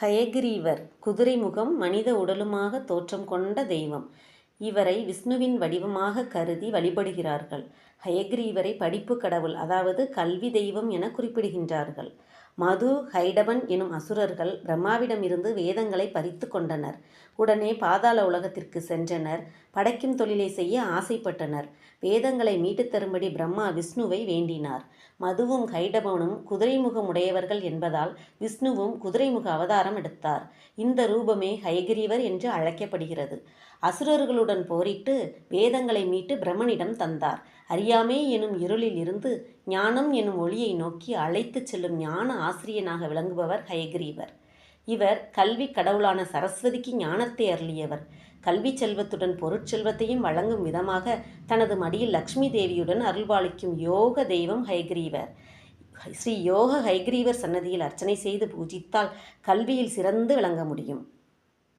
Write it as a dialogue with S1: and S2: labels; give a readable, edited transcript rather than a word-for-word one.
S1: ஹயக்ரீவர் குதிரை முகம் மனித உடலுமாக தோற்றம் கொண்ட தெய்வம். இவரை விஷ்ணுவின் வடிவமாக கருதி வழிபடுகிறார்கள். ஹயக்ரீவரை படிப்பு கடவுள், அதாவது கல்வி தெய்வம் என குறிப்பிடுகின்றார்கள். மது, ஹைடபன் எனும் அசுரர்கள் பிரம்மாவிடமிருந்து வேதங்களை பறித்து கொண்டனர். உடனே பாதாள உலகத்திற்கு சென்றனர். படைக்கும் தொழிலை செய்ய ஆசைப்பட்டனர். வேதங்களை மீட்டுத் தரும்படி பிரம்மா விஷ்ணுவை வேண்டினார். மதுவும் ஹைடபனும் குதிரைமுகம் உடையவர்கள் என்பதால் விஷ்ணுவும் குதிரைமுக அவதாரம் எடுத்தார். இந்த ரூபமே ஹயக்ரீவர் என்று அழைக்கப்படுகிறது. அசுரர்களுடன் போரிட்டு வேதங்களை மீட்டு பிரம்மனிடம் தந்தார். அறியாமை எனும் இருளில் இருந்து ஞானம் எனும் ஒளியை நோக்கி அழைத்துச் செல்லும் ஞான ஆசிரியனாக விளங்குபவர் ஹயக்ரீவர். இவர் கல்வி கடவுளான சரஸ்வதிக்கு ஞானத்தை அருளியவர். கல்வி செல்வத்துடன் பொருட்செல்வத்தையும் வழங்கும் விதமாக தனது மடியில் லக்ஷ்மி தேவியுடன் அருள்பாலிக்கும் யோக தெய்வம் ஹயக்ரீவர். ஸ்ரீ யோக ஹயக்ரீவர் சன்னதியில் அர்ச்சனை செய்து பூஜித்தால் கல்வியில் சிறந்து விளங்க முடியும்.